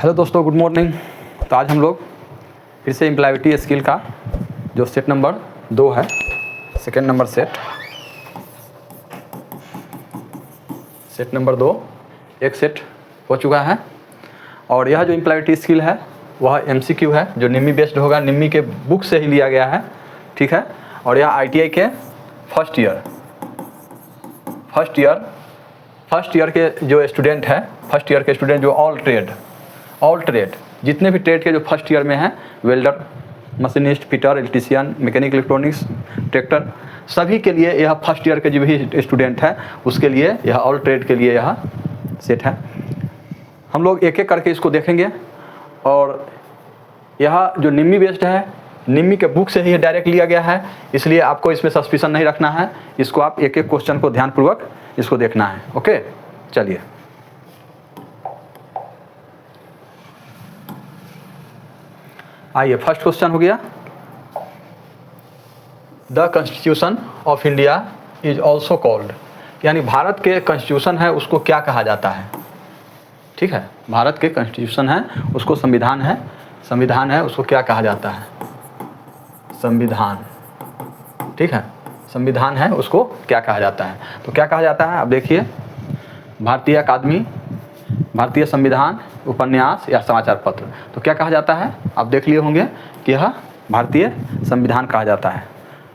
Hello दोस्तों, good morning. तो आज हम लोग फिर से एम्प्लॉयबिलिटी स्किल का जो सेट नंबर 2 है, सेकेंड नंबर सेट नंबर 2 एक सेट हो चुका है। और यह जो एम्प्लॉयबिलिटी स्किल है वह MCQ है, जो निम्मी बेस्ड होगा, निम्मी के बुक से ही लिया गया है, ठीक है। और यह ITI के फर्स्ट ईयर के जो स्टूडेंट है, फर्स्ट ईयर के स्टूडेंट जो ऑल ट्रेड जितने भी ट्रेड के जो फर्स्ट ईयर में हैं, welder, machinist, fitter, electrician, mechanic, electronics, tractor, सभी के लिए यह फर्स्ट ईयर के जो भी स्टूडेंट है उसके लिए यह ऑल ट्रेड के लिए यह सेट है। हम लोग एक एक करके इसको देखेंगे। और यह जो निम्मी बेस्ड है, निम्मी के बुक से ही डायरेक्ट लिया गया है, इसलिए आपको इसमें सस्पिशन नहीं रखना है। इसको आप एक एक क्वेश्चन को ध्यानपूर्वक इसको देखना है। ओके, चलिए। आइए, फर्स्ट क्वेश्चन हो गया, the constitution of India is also called, यानी भारत के कॉन्स्टिट्यूशन है उसको क्या कहा जाता है। ठीक है, भारत के कॉन्स्टिट्यूशन है उसको संविधान है उसको क्या कहा जाता है, संविधान। ठीक है, संविधान है उसको क्या कहा जाता है। तो क्या कहा जाता है, अब देखिए, भारतीय अकादमी, भारतीय संविधान, उपन्यास या समाचार पत्र। तो क्या कहा जाता है, आप देख लिए होंगे कि यह भारतीय संविधान कहा जाता है।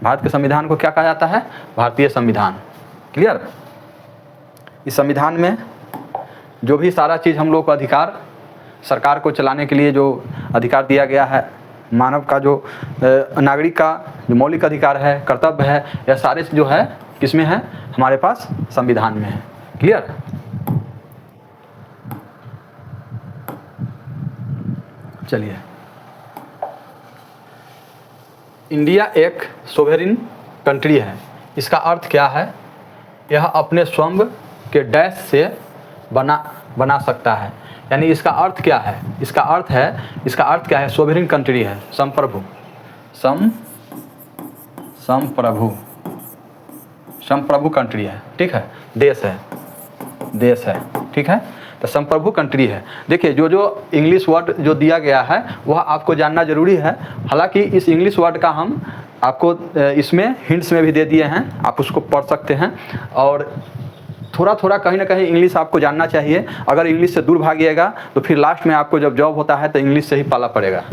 भारत के संविधान को क्या कहा जाता है, भारतीय संविधान। क्लियर। इस संविधान में जो भी सारा चीज़ हम लोग को अधिकार, सरकार को चलाने के लिए जो अधिकार दिया गया है, मानव का जो नागरिक का जो मौलिक अधिकार है, कर्तव्य है, यह सारे जो है किसमें है, हमारे पास संविधान में है। क्लियर। चलिए, इंडिया एक सोवेरिन कंट्री है, इसका अर्थ क्या है, यह अपने स्वयं के डैश से बना सकता है। यानी इसका अर्थ क्या है, इसका अर्थ क्या है, सोवेरिन कंट्री है, संप्रभु कंट्री है। ठीक है, देश है। ठीक है, तो संप्रभु कंट्री है। देखिए, जो इंग्लिश वर्ड जो दिया गया है वह आपको जानना जरूरी है। हालांकि इस इंग्लिश वर्ड का हम आपको इसमें हिंट्स में भी दे दिए हैं, आप उसको पढ़ सकते हैं। और थोड़ा कहीं ना कहीं इंग्लिश आपको जानना चाहिए। अगर इंग्लिश से दूर भागिएगा तो फिर लास्ट में आपको जब जॉब होता है तो इंग्लिश से ही पाला पड़ेगा।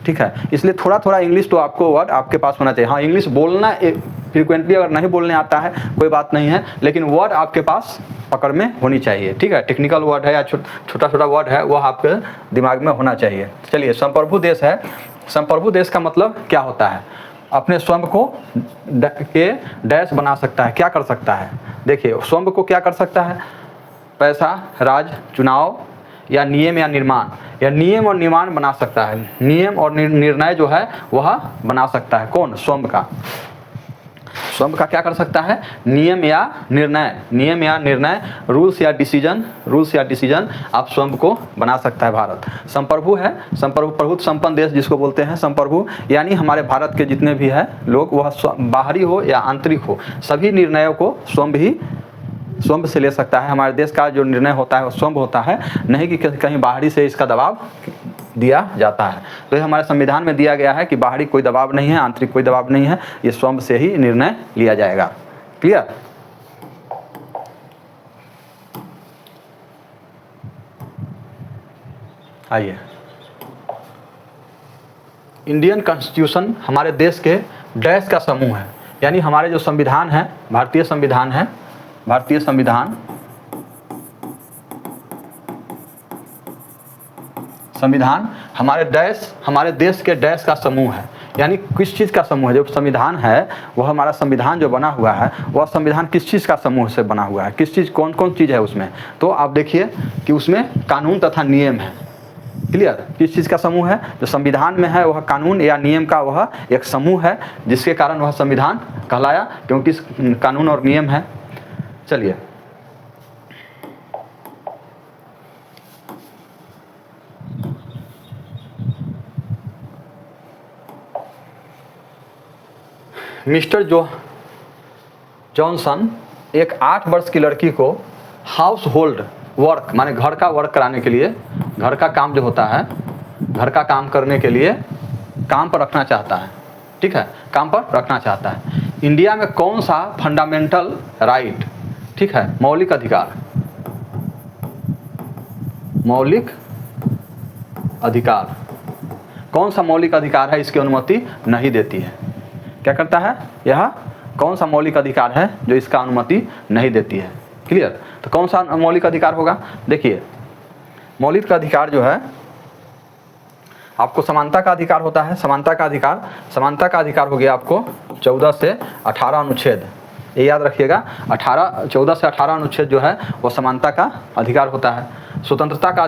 ठीक है, इसलिए थोड़ा इंग्लिश तो आपको वर्ड आपके पास होना चाहिए। हाँ, इंग्लिश बोलना फ्रिक्वेंटली अगर नहीं बोलने आता है कोई बात नहीं है, लेकिन वर्ड आपके पास पकड़ में होनी चाहिए। ठीक है, टेक्निकल वर्ड है या छोटा वर्ड है वह आपके दिमाग में होना चाहिए। चलिए, संप्रभु देश है। संप्रभु देश का मतलब क्या होता है, अपने स्वयं को के डैश बना सकता है। क्या कर सकता है, देखिए, स्वयं को क्या कर सकता है, पैसा, राज, चुनाव या नियम या निर्माण, या नियम और निर्माण बना सकता है। नियम और निर्णय जो है वह बना सकता है। कौन, स्वयं का क्या कर सकता है, नियम या निर्णय, रूल्स या डिसीजन आप स्वयं को बना सकता है। भारत संप्रभु है, प्रभुत्व संपन्न देश जिसको बोलते हैं संप्रभु, यानी हमारे भारत के जितने भी है लोग, वह बाहरी हो या आंतरिक हो, सभी निर्णयों को स्वयं से ले सकता है। हमारे देश का जो निर्णय होता है वो स्वयं होता है, नहीं कि कहीं बाहरी से इसका दबाव दिया जाता है। तो ये हमारे संविधान में दिया गया है कि बाहरी कोई दबाव नहीं है, आंतरिक कोई दबाव नहीं है, ये स्वयं से ही निर्णय लिया जाएगा। क्लियर। आइए, इंडियन कॉन्स्टिट्यूशन हमारे देश के डैश का समूह है। यानी हमारे जो संविधान है, भारतीय संविधान हमारे देश के डैश का समूह है। यानी किस चीज़ का समूह है, जो संविधान है वह हमारा संविधान जो बना हुआ है वह संविधान किस चीज़ का समूह से बना हुआ है, किस चीज़, कौन चीज़ है उसमें। तो आप देखिए कि उसमें कानून तथा नियम है। क्लियर। किस चीज़ का समूह है, जो संविधान में है वह कानून या नियम का वह एक समूह है, जिसके कारण वह संविधान कहलाया, क्योंकि कानून और नियम है। चलिए, मिस्टर जॉनसन एक 8 वर्ष की लड़की को हाउस होल्ड वर्क माने घर का वर्क कराने के लिए घर का काम जो होता है, घर का काम करने के लिए काम पर रखना चाहता है, ठीक है, काम पर रखना चाहता है। इंडिया में कौन सा फंडामेंटल राइट, ठीक है, मौलिक अधिकार, मौलिक अधिकार, कौन सा मौलिक अधिकार है इसकी अनुमति नहीं देती है? क्या करता है? यह कौन सा मौलिक अधिकार है जो इसका अनुमति नहीं देती है? क्लियर? तो कौन सा मौलिक अधिकार होगा? देखिए, मौलिक अधिकार जो है, आपको समानता का अधिकार होता है। समानता का अधिकार हो गया आपको 14 से 18 अनुच्छेद, ये याद रखिएगा। 14 से 18 अनुच्छेद जो है वो समानता का अधिकार होता है। स्वतंत्रता का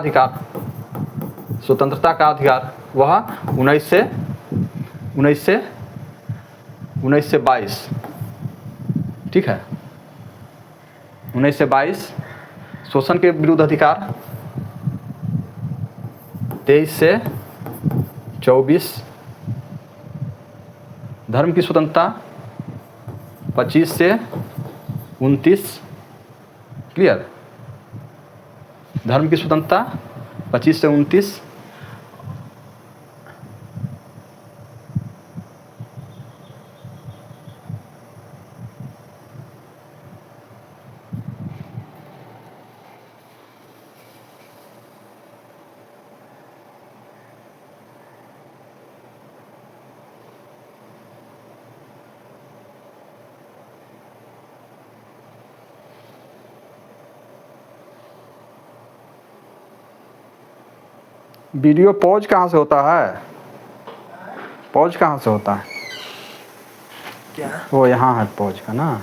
अधिकार वह 19 से 22, ठीक है, 19 से 22। शोषण के विरुद्ध अधिकार 23 से 24। धर्म की स्वतंत्रता 25 से 29। क्लियर? धर्म की स्वतंत्रता 25 से 29। वीडियो पॉज कहाँ से होता है? पॉज कहाँ से होता है? क्या? वो यहाँ है पॉज का ना।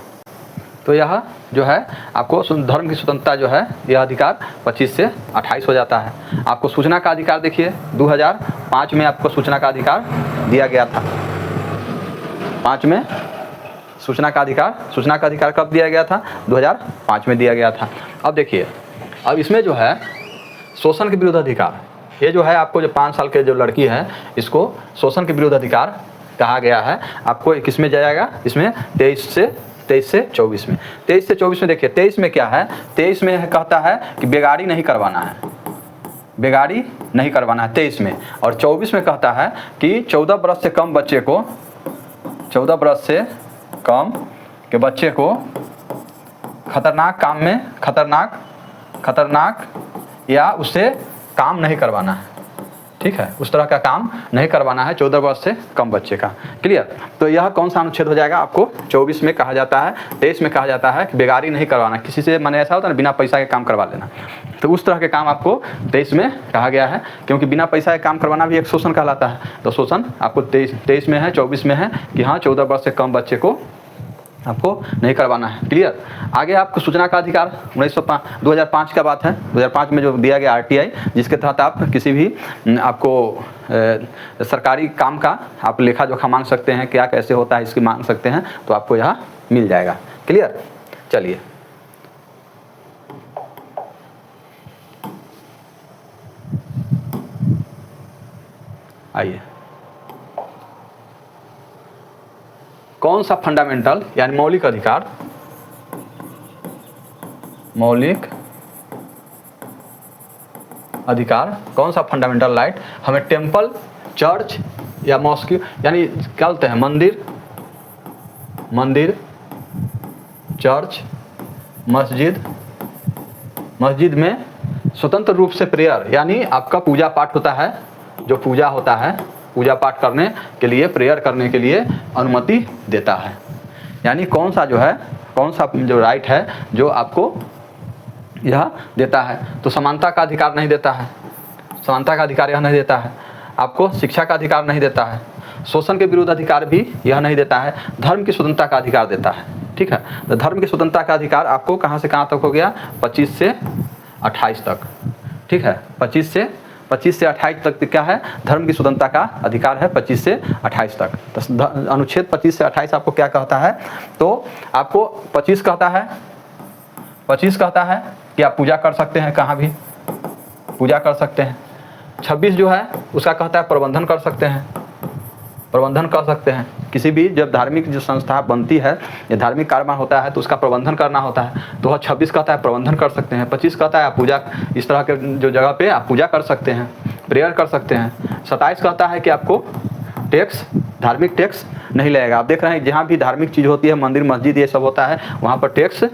तो यह जो है आपको धर्म की स्वतंत्रता जो है यह अधिकार 25 से 28 हो जाता है। आपको सूचना का अधिकार देखिए 2005 में आपको सूचना का अधिकार दिया गया था। 5 में सूचना का अधिकार कब दिया गया था? 2005 में दिया गया था। अब देखिए, अब इसमें जो है शोषण के विरुद्ध अधिकार, ये जो है आपको जो 5 साल के जो लड़की है इसको शोषण के विरुद्ध अधिकार कहा गया है। आपको किस में जाएगा? इसमें 23 से 24 में। 23 से 24 में देखिए, 23 में क्या है? 23 में कहता है कि बेगारी नहीं करवाना है, बेगारी नहीं करवाना है 23 में। और 24 में कहता है कि 14 वर्ष से कम बच्चे को, 14 वर्ष से कम के बच्चे को खतरनाक काम में, खतरनाक या उससे काम नहीं करवाना है, ठीक है, उस तरह का काम नहीं करवाना है 14 वर्ष से कम बच्चे का। क्लियर? तो यह कौन सा अनुच्छेद हो जाएगा? आपको 24 में कहा जाता है, 23 में कहा जाता है कि बेगारी नहीं करवाना, किसी से माने ऐसा होता है ना बिना पैसा के काम करवा लेना, तो उस तरह के काम आपको 23 में कहा गया है, क्योंकि बिना पैसा के काम करवाना भी एक शोषण कहलाता है। तो शोषण आपको 23 में है, 24 में है कि हाँ 14 वर्ष से कम बच्चे को आपको नहीं करवाना है। क्लियर? आगे आपको सूचना का अधिकार 2005 का बात है। 2005 में जो दिया गया RTI, जिसके तहत आप किसी भी आपको सरकारी काम का आप लेखा जोखा मांग सकते हैं, क्या कैसे होता है इसकी मांग सकते हैं, तो आपको यहाँ मिल जाएगा। क्लियर? चलिए, आइए, कौन सा फंडामेंटल यानी मौलिक अधिकार, कौन सा फंडामेंटल राइट हमें टेम्पल, चर्च या मॉस्क यानी क्या बोलते हैं, मंदिर, चर्च, मस्जिद में स्वतंत्र रूप से प्रेयर यानी आपका पूजा पाठ होता है, जो पूजा होता है, पूजा पाठ करने के लिए, प्रेयर करने के लिए अनुमति देता है। यानी कौन सा जो राइट है जो आपको यह देता है? तो समानता का अधिकार नहीं देता है, समानता का अधिकार यह नहीं देता है। आपको शिक्षा का अधिकार नहीं देता है। शोषण के विरुद्ध अधिकार भी यह नहीं देता है। धर्म की स्वतंत्रता का अधिकार देता है, ठीक है। तो धर्म की स्वतंत्रता का अधिकार आपको कहाँ से कहाँ तक हो गया? 25 से 28 तक, ठीक है। 25 से 28 तक क्या है? धर्म की स्वतंत्रता का अधिकार है 25 से 28 तक। तो अनुच्छेद 25 से 28 आपको क्या कहता है? तो आपको 25 कहता है कि आप पूजा कर सकते हैं, कहाँ भी पूजा कर सकते हैं। 26 जो है उसका कहता है प्रबंधन कर सकते हैं, प्रबंधन कर सकते हैं। किसी भी जब धार्मिक जो संस्था बनती है या धार्मिक कार्यक्रम होता है तो उसका प्रबंधन करना होता है। तो वह 26 कहता है प्रबंधन कर सकते हैं। 25 कहता है आप पूजा, इस तरह के जो जगह पे आप पूजा कर सकते हैं, प्रेयर कर सकते हैं। 27 कहता है कि आपको टैक्स, धार्मिक टैक्स नहीं लगेगा। आप देख रहे हैं जहाँ भी धार्मिक चीज़ होती है, मंदिर मस्जिद ये सब होता है, वहाँ पर टैक्स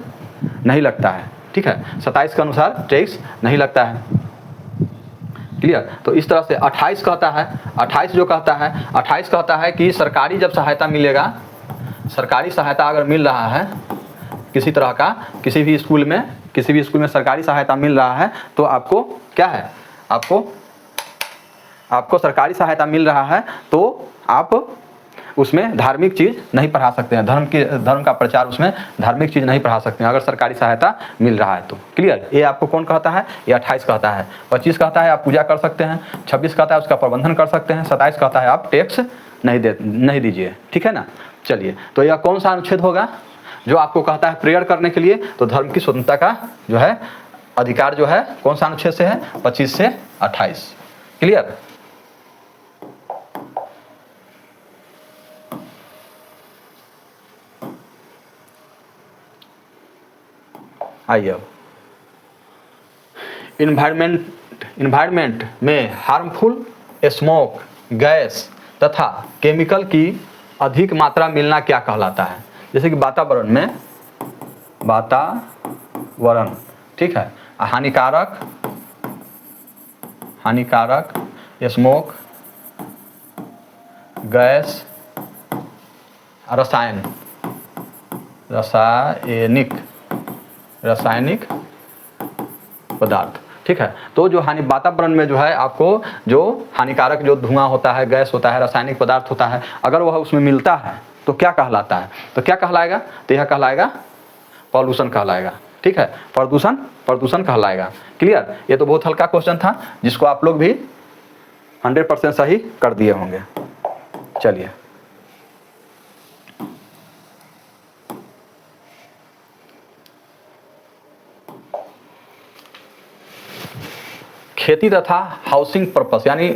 नहीं लगता है। ठीक है, 27 के अनुसार टैक्स नहीं लगता है। क्लियर। तो इस तरह से 28 कहता है, 28 जो कहता है, 28 कहता है कि सरकारी जब सहायता मिलेगा, सरकारी सहायता अगर मिल रहा है किसी तरह का, किसी भी स्कूल में सरकारी सहायता मिल रहा है तो आपको क्या है, आपको सरकारी सहायता मिल रहा है तो आप उसमें धार्मिक चीज़ नहीं पढ़ा सकते हैं। धर्म का प्रचार, उसमें धार्मिक चीज़ नहीं पढ़ा सकते हैं अगर सरकारी सहायता मिल रहा है तो। क्लियर। ये आपको कौन कहता है, ये 28 कहता है। 25 कहता है आप पूजा कर सकते हैं। 26 कहता है उसका प्रबंधन कर सकते हैं। 27 कहता है आप टैक्स नहीं दीजिए। ठीक है ना। चलिए, तो यह कौन सा अनुच्छेद होगा जो आपको कहता है प्रेयर करने के लिए? तो धर्म की स्वतंत्रता का जो है अधिकार जो है कौन सा अनुच्छेद से है? 25 से 28। क्लियर। आइए, इन्वायरमेंट में हार्मफुल स्मोक, गैस तथा केमिकल की अधिक मात्रा मिलना क्या कहलाता है? जैसे कि वातावरण, ठीक है, हानिकारक स्मोक, गैस, रासायनिक पदार्थ। ठीक है, तो जो वातावरण में जो है आपको जो हानिकारक जो धुआं होता है, गैस होता है, रासायनिक पदार्थ होता है, अगर वह उसमें मिलता है तो क्या कहलाता है? तो क्या कहलाएगा? तो यह कहलाएगा पॉल्यूशन कहलाएगा। ठीक है, प्रदूषण कहलाएगा। क्लियर। ये तो बहुत हल्का क्वेश्चन था जिसको आप लोग भी 100% सही कर दिए होंगे। चलिए, खेती तथा हाउसिंग पर्पस, यानी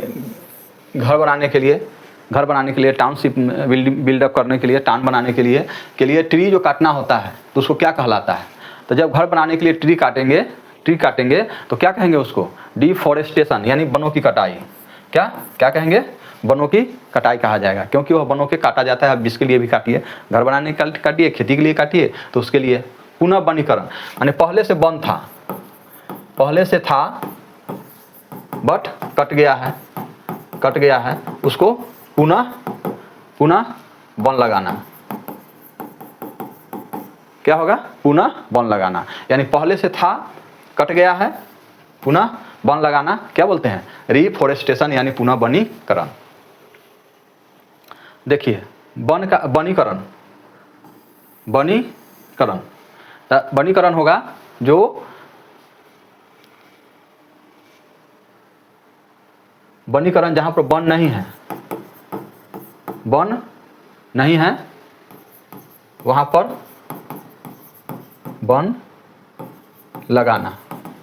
घर बनाने के लिए, टाउनशिप बिल्डअप करने के लिए, टाउन बनाने के लिए ट्री जो काटना होता है तो उसको क्या कहलाता है? तो जब घर बनाने के लिए ट्री काटेंगे तो क्या कहेंगे उसको? डिफॉरेस्टेशन, यानी वनों की कटाई। क्या कहेंगे? वनों की कटाई कहा जाएगा, क्योंकि वह वनों के काटा जाता है। अब जिसके लिए भी काटिए, घर बनाने के लिए काटिए, खेती के लिए काटिए, तो उसके लिए पुनः वनीकरण, यानी पहले से था बट कट गया है, उसको पुनः वन लगाना। क्या होगा? पुनः वन लगाना, यानी पहले से था, कट गया है, पुनः वन लगाना क्या बोलते हैं? रिफॉरेस्टेशन, यानी पुनः वनीकरण। देखिए, वनीकरण होगा जो वनीकरण जहाँ पर वन नहीं है वहाँ पर वन लगाना।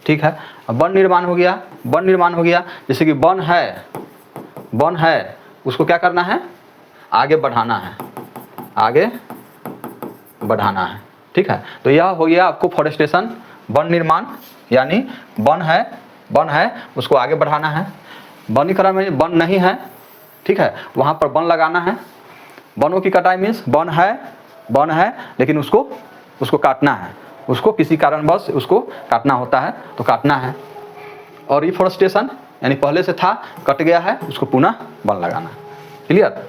ठीक है, वन निर्माण हो गया, जैसे कि वन है, उसको क्या करना है? आगे बढ़ाना है। ठीक है, तो यह हो गया आपको फॉरेस्टेशन, वन निर्माण, यानी वन है उसको आगे बढ़ाना है। वनीकरण में वन नहीं है, ठीक है, वहाँ पर वन लगाना है। वनों की कटाई मीन्स वन है लेकिन उसको काटना है, उसको किसी कारणवश उसको काटना होता है तो काटना है। और रिफॉरेस्टेशन यानी पहले से था, कट गया है, उसको पुनः वन लगाना। क्लियर।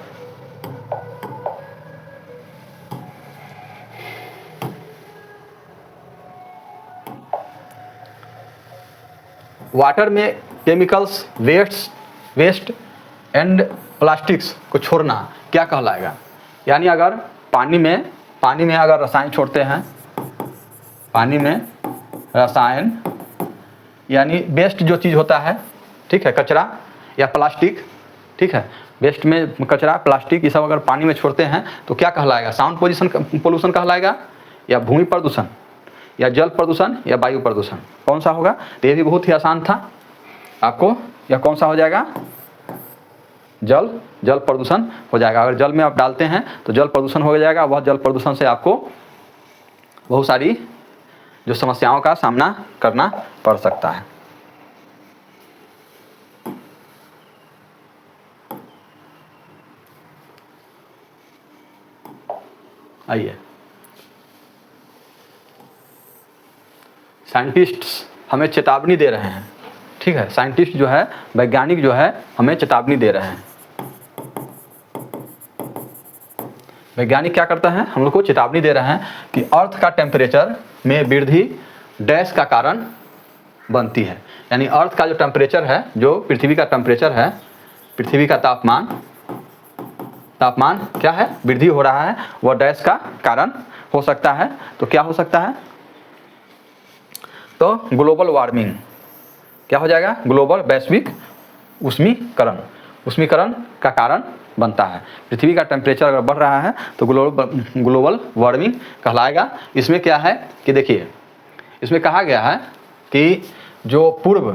वाटर में केमिकल्स, वेस्ट एंड प्लास्टिक्स को छोड़ना क्या कहलाएगा? यानी अगर पानी में अगर रसायन छोड़ते हैं, पानी में रसायन यानी वेस्ट जो चीज़ होता है, ठीक है, कचरा या प्लास्टिक, ठीक है, वेस्ट में कचरा, प्लास्टिक ये सब अगर पानी में छोड़ते हैं तो क्या कहलाएगा? साउंड पोल्यूशन कहलाएगा, या भूमि प्रदूषण, या जल प्रदूषण, या वायु प्रदूषण? कौन सा होगा? तो ये भी बहुत ही आसान था आपको। यह कौन सा हो जाएगा? जल जल प्रदूषण हो जाएगा। अगर जल में आप डालते हैं तो जल प्रदूषण हो जाएगा। वह जल प्रदूषण से आपको बहुत सारी जो समस्याओं का सामना करना पड़ सकता है। आइए, साइंटिस्ट्स हमें चेतावनी दे रहे हैं, ठीक है। साइंटिस्ट जो है, वैज्ञानिक जो है, हमें चेतावनी दे रहे हैं। वैज्ञानिक क्या करता है, हम लोग को चेतावनी दे रहे हैं कि अर्थ का टेम्परेचर में वृद्धि डैश का कारण बनती है। यानी अर्थ का जो टेम्परेचर है, जो पृथ्वी का टेम्परेचर है, पृथ्वी का तापमान क्या है, वृद्धि हो रहा है, वह डैश का कारण हो सकता है। तो क्या हो सकता है, तो ग्लोबल वार्मिंग क्या हो जाएगा, ग्लोबल वैश्विक उष्मीकरण का कारण बनता है। पृथ्वी का टेम्परेचर अगर बढ़ रहा है तो ग्लोबल वार्मिंग कहलाएगा। इसमें क्या है कि देखिए, इसमें कहा गया है कि जो पूर्व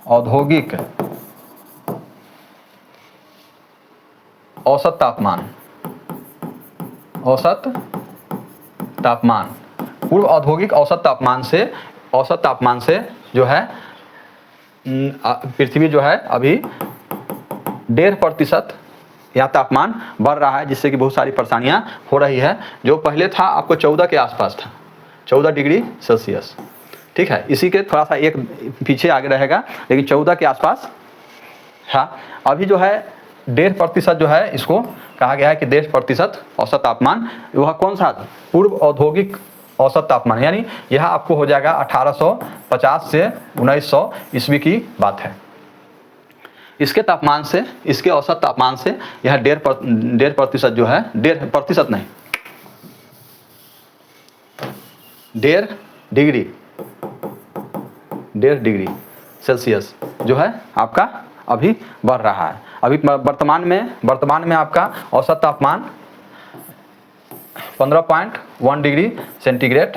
औद्योगिक औसत तापमान पूर्व औद्योगिक औसत तापमान से जो है पृथ्वी जो है अभी 1.5% यहाँ तापमान बढ़ रहा है, जिससे कि बहुत सारी परेशानियाँ हो रही है। जो पहले था आपको 14 के आसपास था, 14 डिग्री सेल्सियस, ठीक है। इसी के थोड़ा सा एक पीछे आगे रहेगा, लेकिन 14 के आसपास था। अभी जो है 1.5% जो है, इसको कहा गया है कि 1.5% औसत तापमान, वह कौन सा, पूर्व औद्योगिक औसत तापमान, यानी यह आपको हो जाएगा 1850 से 1900 ईस्वी की बात है। इसके तापमान से, इसके औसत तापमान से यह 1.5% जो है, 1.5% नहीं, 1.5 डिग्री सेल्सियस जो है आपका अभी बढ़ रहा है। अभी वर्तमान में आपका औसत तापमान 15.1 डिग्री सेंटीग्रेड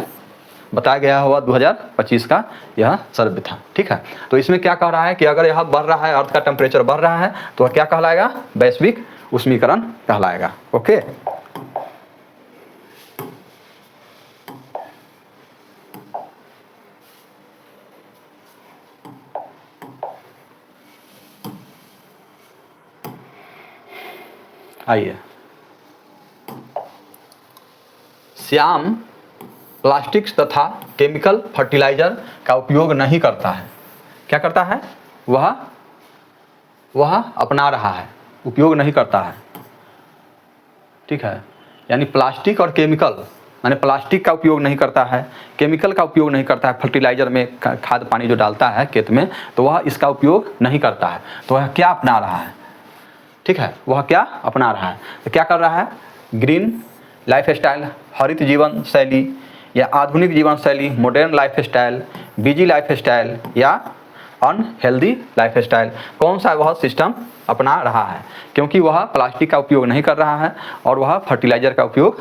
बताया गया हुआ 2025 का यह सर्वे था, ठीक है। तो इसमें क्या कह रहा है कि अगर यह बढ़ रहा है, अर्थ का टेम्परेचर बढ़ रहा है, तो वह क्या कहलाएगा, वैश्विक उष्मीकरण कहलाएगा। ओके, आइए, श्याम प्लास्टिक्स तथा केमिकल फर्टिलाइजर का उपयोग नहीं करता है। क्या करता है, वह अपना रहा है, उपयोग नहीं करता है, ठीक है। यानी प्लास्टिक और केमिकल, माने प्लास्टिक का उपयोग नहीं करता है, केमिकल का उपयोग नहीं करता है, फर्टिलाइजर में खाद पानी जो डालता है खेत में, तो वह इसका उपयोग नहीं करता है। तो वह क्या अपना रहा है, ठीक है, वह क्या अपना रहा है, तो क्या कर रहा है, ग्रीन लाइफ स्टाइल, हरित जीवन शैली या आधुनिक जीवन शैली, modern life style, busy life style या अनहेल्दी लाइफ स्टाइल, कौन सा वह सिस्टम अपना रहा है। क्योंकि वह प्लास्टिक का उपयोग नहीं कर रहा है और वह फर्टिलाइजर का उपयोग,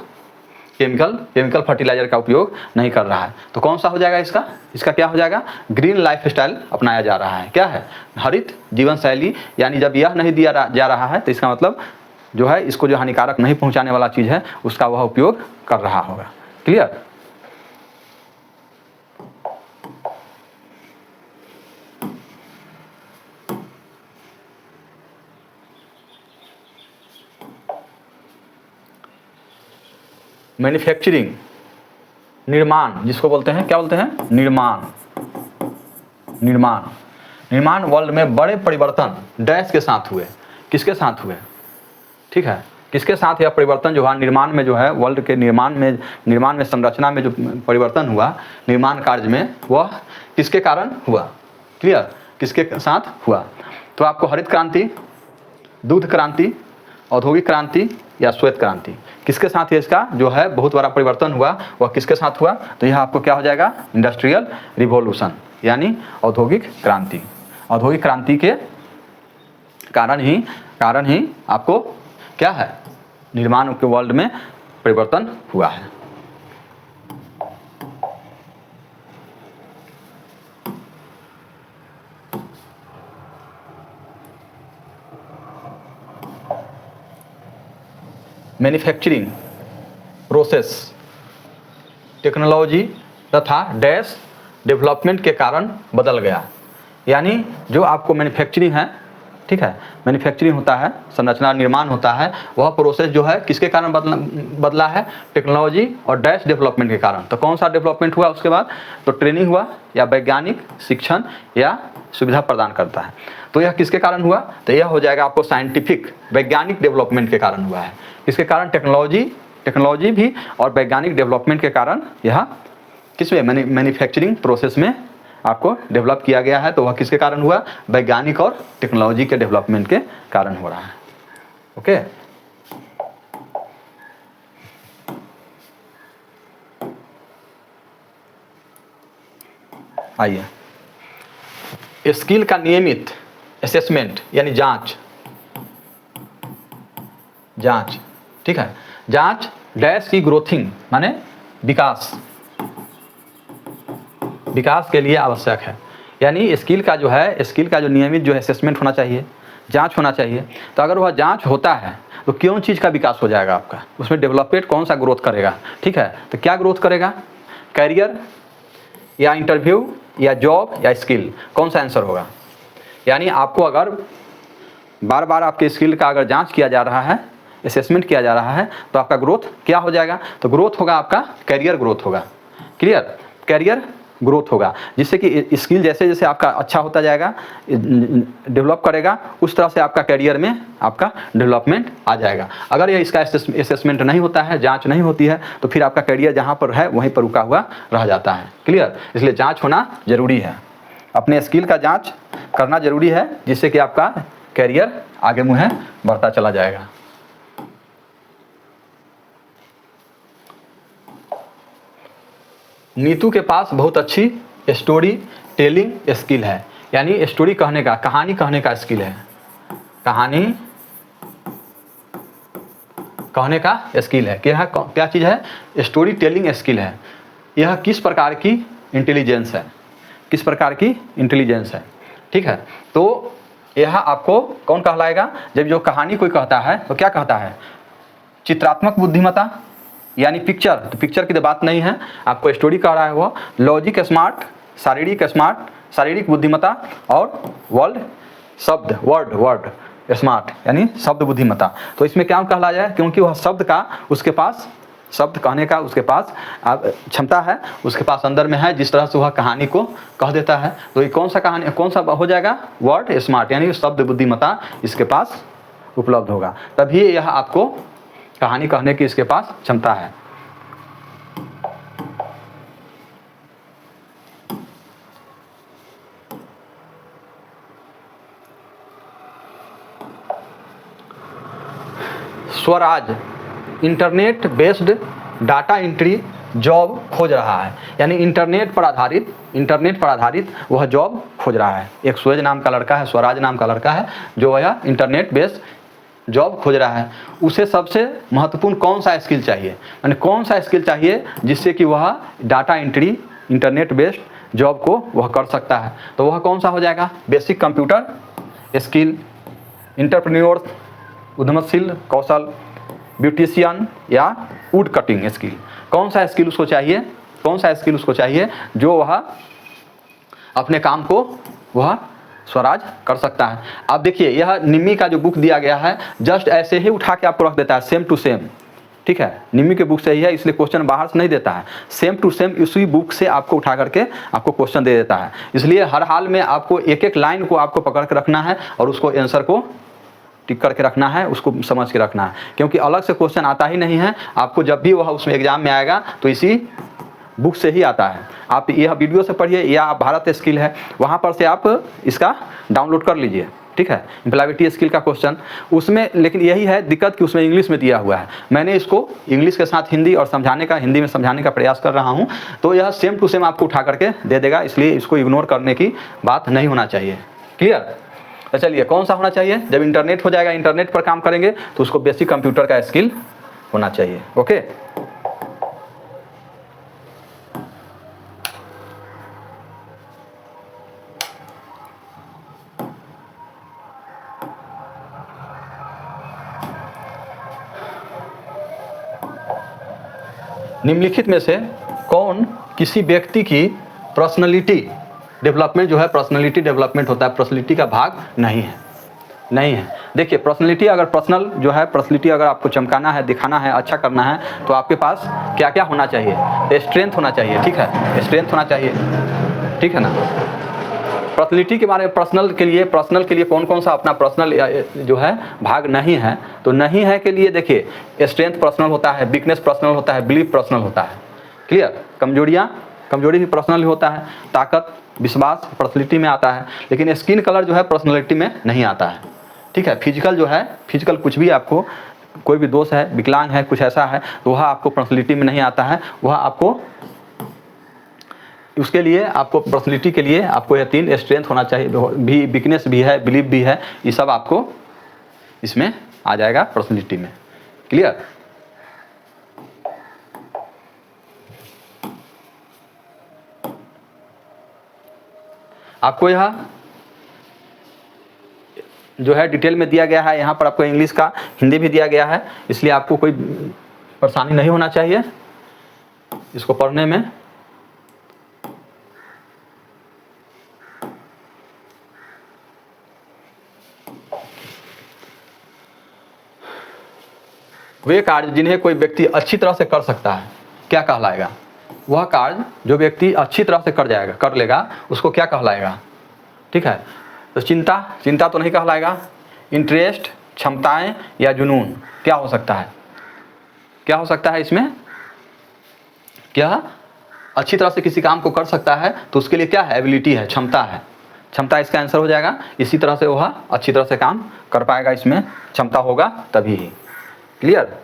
केमिकल फर्टिलाइजर का उपयोग नहीं कर रहा है। तो कौन सा हो जाएगा इसका क्या हो जाएगा, ग्रीन लाइफ स्टाइल अपनाया जा रहा है। क्या है, हरित जीवन शैली। यानी जब यह नहीं दिया जा रहा है तो इसका मतलब जो है, इसको जो हानिकारक नहीं पहुंचाने वाला चीज़ है उसका वह उपयोग कर रहा होगा। क्लियर, मैन्युफैक्चरिंग, निर्माण जिसको बोलते हैं, क्या बोलते हैं, निर्माण वर्ल्ड में बड़े परिवर्तन डैश के साथ हुए, किसके साथ हुए, ठीक है, किसके साथ यह परिवर्तन जो है निर्माण में, जो है वर्ल्ड के निर्माण में संरचना में जो परिवर्तन हुआ निर्माण कार्य में, वह किसके कारण हुआ। क्लियर, किसके साथ हुआ। तो आपको हरित क्रांति, दूध क्रांति, औद्योगिक क्रांति या श्वेत क्रांति, किसके साथ ये इसका जो है बहुत बड़ा परिवर्तन हुआ, वह किसके साथ हुआ। तो यह आपको क्या हो जाएगा, इंडस्ट्रियल रिवॉल्यूशन, यानी औद्योगिक क्रांति। औद्योगिक क्रांति के कारण ही आपको क्या है, निर्माण के वर्ल्ड में परिवर्तन हुआ है। मैन्युफैक्चरिंग प्रोसेस टेक्नोलॉजी तथा डैश डेवलपमेंट के कारण बदल गया। यानी जो आपको मैन्युफैक्चरिंग है, ठीक है, मैन्युफैक्चरिंग होता है, संरचना निर्माण होता है, वह प्रोसेस जो है किसके कारण बदला है? टेक्नोलॉजी और डैश डेवलपमेंट के कारण। तो कौन सा डेवलपमेंट हुआ उसके बाद? तो ट्रेनिंग हुआ या वैज्ञानिक शिक्षण या सुविधा प्रदान करता है। तो यह किसके कारण हुआ? तो यह हो जाएगा आपको साइंटिफिक वैज्ञानिक डेवलपमेंट के कारण हुआ है। किसके कारण? टेक्नोलॉजी भी और वैज्ञानिक डेवलपमेंट के कारण यह किसमें? मैन्युफैक्चरिंग प्रोसेस में आपको डेवलप किया गया है। तो वह किसके कारण हुआ? वैज्ञानिक और टेक्नोलॉजी के डेवलपमेंट के कारण हो रहा है। ओके, आइए, स्किल का नियमित असेसमेंट यानी जांच, ठीक है, जांच डैश की ग्रोथिंग माने विकास के लिए आवश्यक है। यानी स्किल का जो नियमित जो असेसमेंट होना चाहिए, जांच होना चाहिए। तो अगर वह जांच होता है तो क्यों चीज़ का विकास हो जाएगा आपका? उसमें डेवलपमेंट कौन सा ग्रोथ करेगा? ठीक है, तो क्या ग्रोथ करेगा? करियर या इंटरव्यू या जॉब या स्किल? कौन सा आंसर होगा? यानी आपको अगर बार बार आपके स्किल का अगर जांच किया जा रहा है, असेसमेंट किया जा रहा है, तो आपका ग्रोथ क्या हो जाएगा? तो ग्रोथ होगा आपका करियर ग्रोथ होगा। क्लियर? करियर ग्रोथ होगा, जिससे कि स्किल जैसे जैसे आपका अच्छा होता जाएगा, डेवलप करेगा, उस तरह से आपका करियर में आपका डेवलपमेंट आ जाएगा। अगर ये इसका असेसमेंट नहीं होता है, जांच नहीं होती है, तो फिर आपका करियर जहाँ पर है वहीं पर रुका हुआ रह जाता है। क्लियर? इसलिए जांच होना जरूरी है, अपने स्किल का जांच करना जरूरी है, जिससे कि आपका करियर आगे मुहे बढ़ता चला जाएगा। नीतू के पास बहुत अच्छी स्टोरी टेलिंग स्किल है। यानी स्टोरी कहने का, कहानी कहने का स्किल है, कहानी कहने का स्किल है। क्या चीज़ है? स्टोरी टेलिंग स्किल है। यह किस प्रकार की इंटेलिजेंस है? किस प्रकार की इंटेलिजेंस है? ठीक है, तो यह आपको कौन कहलाएगा? जब जो कहानी कोई कहता है तो क्या कहता है? चित्रात्मक बुद्धिमत्ता यानी पिक्चर, तो पिक्चर की तो बात नहीं है, आपको स्टोरी कह रहा है वो। लॉजिक स्मार्ट, शारीरिक बुद्धिमत्ता और वर्ड स्मार्ट यानी शब्द बुद्धिमत्ता। तो इसमें क्या कहला जाए? क्योंकि वह शब्द कहने का उसके पास क्षमता है, उसके पास अंदर में है, जिस तरह से वह कहानी को कह देता है। तो ये कौन सा हो जाएगा? वर्ड स्मार्ट यानी शब्द बुद्धिमत्ता इसके पास उपलब्ध होगा, तभी यह आपको कहानी कहने की इसके पास क्षमता है। Swaraj internet based data entry job खोज रहा है। यानी इंटरनेट पर आधारित वह जॉब खोज रहा है। एक स्वराज नाम का लड़का है जो वह इंटरनेट बेस्ड जॉब खोज रहा है। उसे सबसे महत्वपूर्ण कौन सा स्किल चाहिए? यानी कौन सा स्किल चाहिए जिससे कि वह data entry internet based job को वह कर सकता है? तो वह कौन सा हो जाएगा? बेसिक कंप्यूटर स्किल, एंटरप्रेन्योर उद्यमशील कौशल, ब्यूटिशियन या वुड कटिंग स्किल? कौन सा स्किल उसको चाहिए जो वह अपने काम को वह स्वराज कर सकता है? आप देखिए, यह निम्मी का जो बुक दिया गया है, जस्ट ऐसे ही उठा के आपको रख देता है, सेम टू सेम। ठीक है, निम्मी के बुक से ही है, इसलिए क्वेश्चन बाहर से नहीं देता है, सेम टू सेम उसी बुक से आपको उठा करके आपको क्वेश्चन दे देता है। इसलिए हर हाल में आपको एक एक लाइन को आपको पकड़ के रखना है और उसको आंसर को टिक करके रखना है, उसको समझ के रखना है, क्योंकि अलग से क्वेश्चन आता ही नहीं है आपको। जब भी वह उसमें एग्जाम में आएगा तो इसी बुक से ही आता है। आप यह वीडियो से पढ़िए या आप भारत स्किल है वहाँ पर से आप इसका डाउनलोड कर लीजिए। ठीक है, एम्प्लॉयबिलिटी स्किल का क्वेश्चन उसमें, लेकिन यही है दिक्कत कि उसमें इंग्लिश में दिया हुआ है। मैंने इसको इंग्लिश के साथ हिंदी में समझाने का प्रयास कर रहा हूँ, तो यह सेम टू सेम आपको उठा करके दे देगा, इसलिए इसको इग्नोर करने की बात नहीं होना चाहिए। क्लियर? तो चलिए, कौन सा होना चाहिए? जब इंटरनेट हो जाएगा, इंटरनेट पर काम करेंगे तो उसको बेसिक कंप्यूटर का स्किल होना चाहिए। ओके, निम्नलिखित में से कौन किसी व्यक्ति की पर्सनैलिटी डेवलपमेंट जो है, पर्सनैलिटी डेवलपमेंट होता है, पर्सनैलिटी का भाग नहीं है, नहीं है। देखिए पर्सनैलिटी अगर पर्सनल जो है, पर्सनैलिटी अगर आपको चमकाना है, दिखाना है, अच्छा करना है तो आपके पास क्या क्या होना चाहिए? स्ट्रेंथ होना चाहिए, ठीक है, स्ट्रेंथ होना चाहिए, ठीक है ना। पर्सनैलिटी के बारे में पर्सनल के लिए कौन कौन सा अपना पर्सनल जो है भाग नहीं है, तो नहीं है के लिए देखिए स्ट्रेंथ पर्सनल होता है, वीकनेस पर्सनल होता है, बिलीफ पर्सनल होता है, क्लियर। कमजोरी भी पर्सनल होता है, ताकत विश्वास पर्सनैलिटी में आता है, लेकिन स्किन कलर जो है पर्सनैलिटी में नहीं आता है, ठीक है। फिजिकल जो है, फिजिकल कुछ भी आपको कोई भी दोष है, विकलांग है, कुछ ऐसा है तो वह आपको पर्सनैलिटी में नहीं आता है, वह आपको उसके लिए आपको पर्सनैलिटी के लिए आपको यह 3 स्ट्रेंथ होना चाहिए, भी वीकनेस भी है, बिलीफ भी है, ये सब आपको इसमें आ जाएगा पर्सनैलिटी में, क्लियर। आपको यह जो है डिटेल में दिया गया है, यहाँ पर आपको इंग्लिश का हिंदी भी दिया गया है, इसलिए आपको कोई परेशानी नहीं होना चाहिए इसको पढ़ने में। वे कार्य जिन्हें कोई व्यक्ति अच्छी तरह से कर सकता है क्या कहलाएगा? वह कार्य जो व्यक्ति अच्छी तरह से कर लेगा उसको क्या कहलाएगा, ठीक है। तो चिंता तो नहीं कहलाएगा, इंटरेस्ट, क्षमताएं या जुनून क्या हो सकता है? क्या हो सकता है इसमें? क्या अच्छी तरह से किसी काम को कर सकता है तो उसके लिए क्या है? एबिलिटी है, क्षमता है, क्षमता इसका आंसर हो जाएगा। इसी तरह से वह अच्छी तरह से काम कर पाएगा, इसमें क्षमता होगा तभी ही, क्लियर।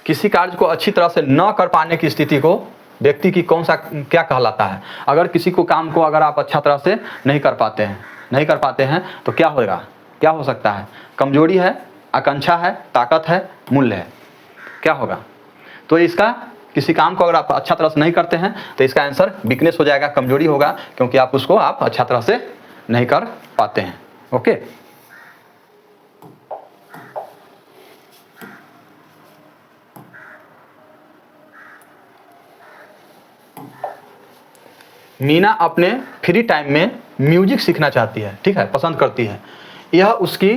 किसी कार्य को अच्छी तरह से न कर पाने की स्थिति को व्यक्ति की क्या कहलाता है? अगर किसी को काम को अगर आप अच्छा तरह से नहीं कर पाते हैं तो क्या होगा, क्या हो सकता है? कमजोरी है, आकांक्षा है, ताकत है, मूल्य है, क्या होगा? तो इसका किसी काम को अगर आप अच्छा तरह से नहीं करते हैं तो इसका आंसर वीकनेस हो जाएगा, कमजोरी होगा, क्योंकि आप उसको अच्छा तरह से नहीं कर पाते हैं, ओके। मीना अपने फ्री टाइम में म्यूजिक सीखना चाहती है, ठीक है, पसंद करती है। यह उसकी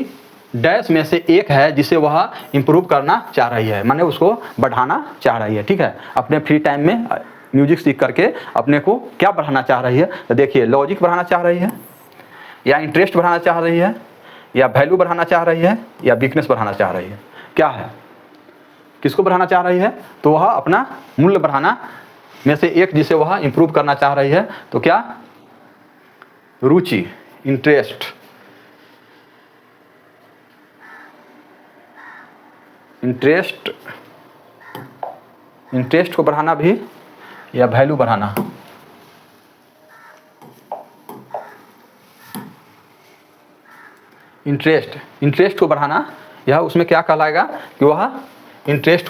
डैश में से एक है जिसे वह इम्प्रूव करना चाह रही है, माने उसको बढ़ाना चाह रही है, ठीक है। अपने फ्री टाइम में म्यूजिक सीख करके अपने को क्या बढ़ाना चाह रही है? तो देखिए लॉजिक बढ़ाना चाह रही है, या इंटरेस्ट बढ़ाना चाह रही है, या वैल्यू बढ़ाना चाह रही है, या वीकनेस बढ़ाना चाह रही है, क्या है? किसको बढ़ाना चाह रही है? तो वह अपना मूल्य बढ़ाना में से एक जिसे वह इम्प्रूव करना चाह रही है, तो क्या? रुचि, इंटरेस्ट को बढ़ाना भी, या वैल्यू बढ़ाना? इंटरेस्ट को बढ़ाना, यह उसमें क्या कहलाएगा कि वह इंटरेस्ट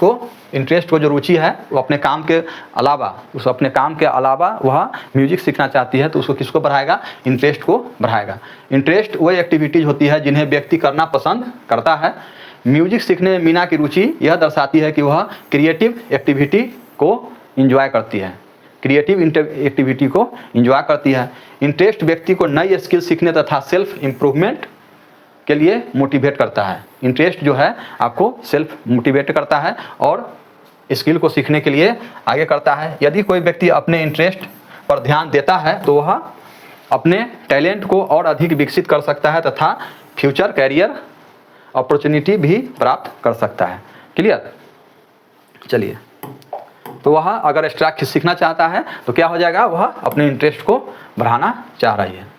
को जो रुचि है वो अपने काम के अलावा वह म्यूजिक सीखना चाहती है, तो उसको किसको बढ़ाएगा? इंटरेस्ट को बढ़ाएगा। इंटरेस्ट वही एक्टिविटीज़ होती है जिन्हें व्यक्ति करना पसंद करता है। म्यूजिक सीखने में मीना की रुचि यह दर्शाती है कि वह क्रिएटिव एक्टिविटी को एंजॉय करती है। इंटरेस्ट व्यक्ति को नई स्किल सीखने तथा सेल्फ इम्प्रूवमेंट के लिए मोटिवेट करता है। इंटरेस्ट जो है आपको सेल्फ मोटिवेट करता है और स्किल को सीखने के लिए आगे करता है। यदि कोई व्यक्ति अपने इंटरेस्ट पर ध्यान देता है तो वह अपने टैलेंट को और अधिक विकसित कर सकता है तथा फ्यूचर कैरियर अपॉर्चुनिटी भी प्राप्त कर सकता है, क्लियर। चलिए, तो वह अगर एक्स्ट्रा सीखना चाहता है तो क्या हो जाएगा? वह अपने इंटरेस्ट को बढ़ाना चाह रही है।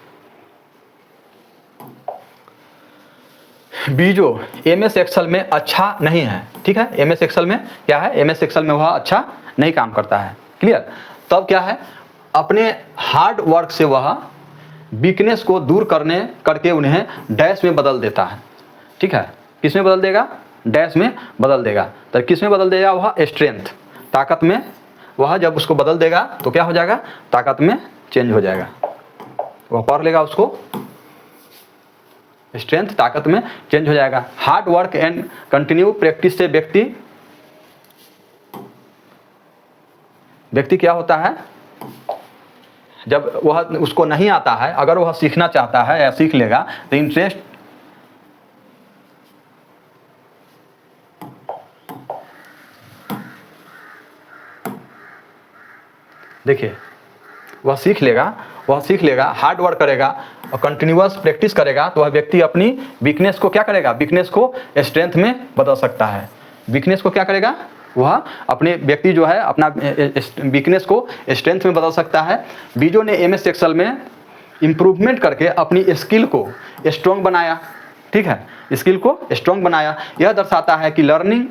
बीजो MS एक्सेल में अच्छा नहीं है, ठीक है। MS एक्सेल में क्या है? MS एक्सेल में वह अच्छा नहीं काम करता है, क्लियर। तब क्या है? अपने हार्ड वर्क से वह वीकनेस को दूर करके उन्हें डैश में बदल देता है, ठीक है। किस में बदल देगा? डैश में बदल देगा। तो किस में बदल देगा? वह स्ट्रेंथ, ताकत में। वह जब उसको बदल देगा तो क्या हो जाएगा? ताकत में चेंज हो जाएगा, वह पढ़ लेगा, उसको स्ट्रेंथ ताकत में चेंज हो जाएगा। Hard work and continue practice से व्यक्ति क्या होता है, जब वह उसको नहीं आता है, अगर वह सीखना चाहता है या सीख लेगा तो इंटरेस्ट देखिए वह सीख लेगा, हार्ड वर्क करेगा और कंटिन्यूअस प्रैक्टिस करेगा तो वह व्यक्ति अपनी वीकनेस को क्या करेगा, वीकनेस को स्ट्रेंथ में बदल सकता है। वीकनेस को क्या करेगा, वह अपने व्यक्ति जो है अपना वीकनेस को स्ट्रेंथ में बदल सकता है। बीजो ने MS एक्सेल में इम्प्रूवमेंट करके अपनी स्किल को स्ट्रॉन्ग बनाया, ठीक है, स्किल को स्ट्रॉन्ग बनाया। यह दर्शाता है कि लर्निंग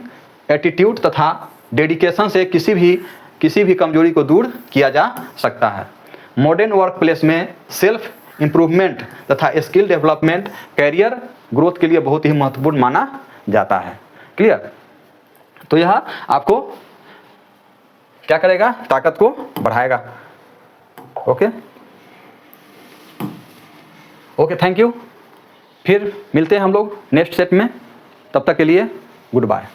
एटीट्यूड तथा डेडिकेशन से किसी भी कमजोरी को दूर किया जा सकता है। मॉडर्न वर्क प्लेस में सेल्फ इम्प्रूवमेंट तथा स्किल डेवलपमेंट कैरियर ग्रोथ के लिए बहुत ही महत्वपूर्ण माना जाता है। क्लियर? तो यह आपको क्या करेगा, ताकत को बढ़ाएगा। Okay okay, thank you. फिर मिलते हैं हम लोग नेक्स्ट सेट में, तब तक के लिए गुड बाय।